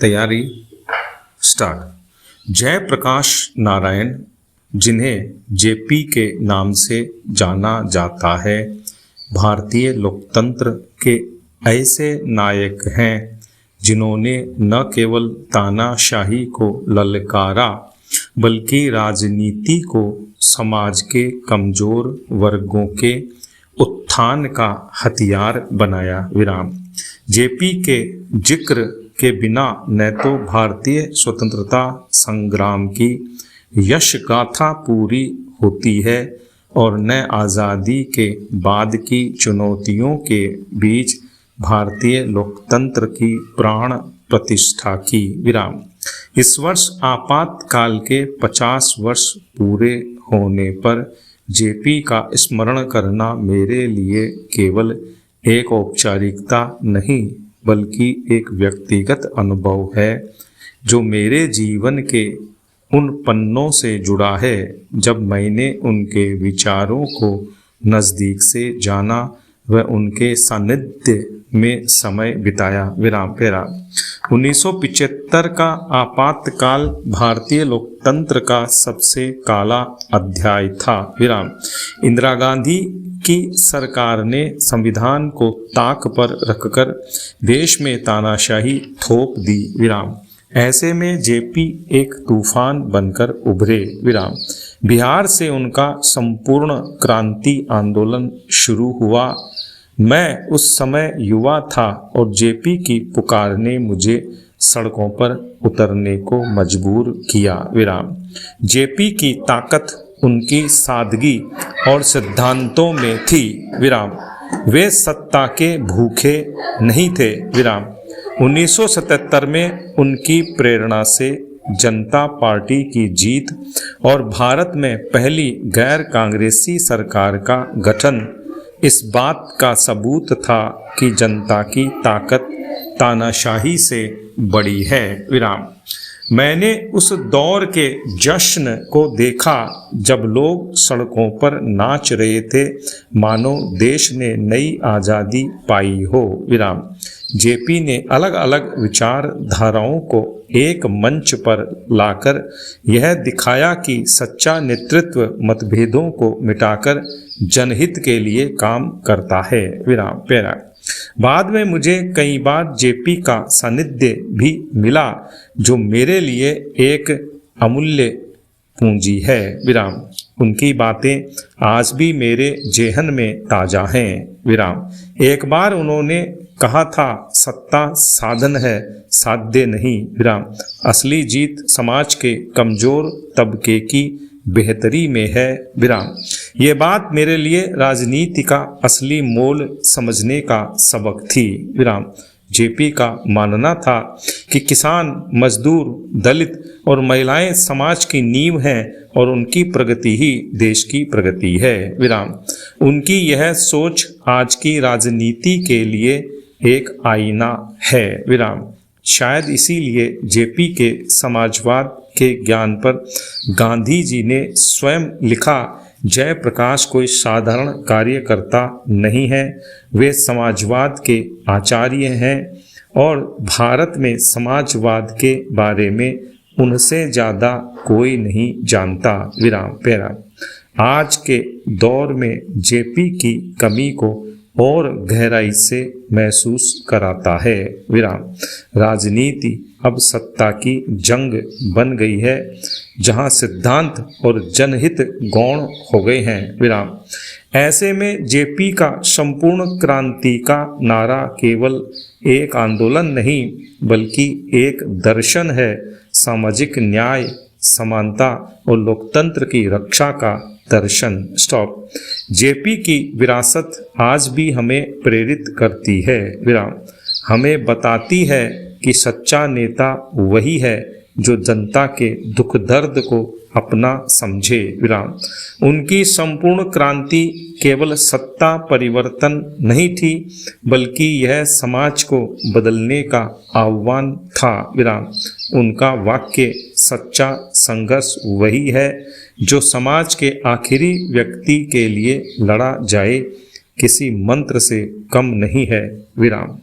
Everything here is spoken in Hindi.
तैयारी स्टार्ट। जयप्रकाश नारायण, जिन्हें जेपी के नाम से जाना जाता है, भारतीय लोकतंत्र के ऐसे नायक हैं जिन्होंने न केवल तानाशाही को ललकारा बल्कि राजनीति को समाज के कमजोर वर्गों के उत्थान का हथियार बनाया। विराम। जेपी के जिक्र के बिना न तो भारतीय स्वतंत्रता संग्राम की यश गाथा पूरी होती है और न आज़ादी के बाद की चुनौतियों के बीच भारतीय लोकतंत्र की प्राण प्रतिष्ठा की। विराम। इस वर्ष आपातकाल के 50 वर्ष पूरे होने पर जेपी का स्मरण करना मेरे लिए केवल एक औपचारिकता नहीं बल्कि एक व्यक्तिगत अनुभव है जो मेरे जीवन के उन पन्नों से जुड़ा है जब मैंने उनके विचारों को नज़दीक से जाना व उनके सानिध्य में समय बिताया। विराम। पेरा। 1975 का आपातकाल भारतीय लोकतंत्र का सबसे काला अध्याय था। विराम। इंदिरा गांधी की सरकार ने संविधान को ताक पर रखकर देश में तानाशाही थोप दी। विराम। ऐसे में जेपी एक तूफान बनकर उभरे। विराम। बिहार से उनका संपूर्ण क्रांति आंदोलन शुरू हुआ। मैं उस समय युवा था और जेपी की पुकार ने मुझे सड़कों पर उतरने को मजबूर किया। विराम। जेपी की ताकत उनकी सादगी और सिद्धांतों में थी। विराम। वे सत्ता के भूखे नहीं थे। विराम। 1977 में उनकी प्रेरणा से जनता पार्टी की जीत और भारत में पहली गैर कांग्रेसी सरकार का गठन इस बात का सबूत था कि जनता की ताकत तानाशाही से बड़ी है। विराम। मैंने उस दौर के जश्न को देखा जब लोग सड़कों पर नाच रहे थे मानो देश ने नई आज़ादी पाई हो। विराम। जेपी ने अलग अलग विचारधाराओं को एक मंच पर लाकर यह दिखाया कि सच्चा नेतृत्व मतभेदों को मिटाकर जनहित के लिए काम करता है। विराम। पेरा। बाद में मुझे कई बार जेपी का सानिध्य भी मिला जो मेरे लिए एक अमूल्य पूंजी है। विराम। उनकी बातें आज भी मेरे जेहन में ताज़ा हैं। विराम। एक बार उन्होंने कहा था, सत्ता साधन है, साध्य नहीं। विराम। असली जीत समाज के कमजोर तबके की बेहतरी में है। विराम। ये बात मेरे लिए राजनीति का असली मोल समझने का सबक थी। विराम। जेपी का मानना था कि किसान, मजदूर, दलित और महिलाएं समाज की नींव हैं और उनकी प्रगति ही देश की प्रगति है। विराम। उनकी यह सोच आज की राजनीति के लिए एक आईना है। विराम। शायद इसीलिए जेपी के समाजवाद के ज्ञान पर गांधी जी ने स्वयं लिखा, जयप्रकाश कोई साधारण कार्यकर्ता नहीं है, वे समाजवाद के आचार्य हैं और भारत में समाजवाद के बारे में उनसे ज़्यादा कोई नहीं जानता। विराम। पेरा। आज के दौर में जेपी की कमी को और गहराई से महसूस कराता है। विराम। राजनीति अब सत्ता की जंग बन गई है जहां सिद्धांत और जनहित गौण हो गए हैं। विराम। ऐसे में जेपी का संपूर्ण क्रांति का नारा केवल एक आंदोलन नहीं बल्कि एक दर्शन है, सामाजिक न्याय, समानता और लोकतंत्र की रक्षा का दर्शन। स्टॉप। जेपी की विरासत आज भी हमें प्रेरित करती है। विराम। हमें बताती है कि सच्चा नेता वही है जो जनता के दुख दर्द को अपना समझे। विराम। उनकी संपूर्ण क्रांति केवल सत्ता परिवर्तन नहीं थी बल्कि यह समाज को बदलने का आह्वान था। विराम। उनका वाक्य सच्चा संघर्ष वही है जो समाज के आखिरी व्यक्ति के लिए लड़ा जाए, किसी मंत्र से कम नहीं है। विराम।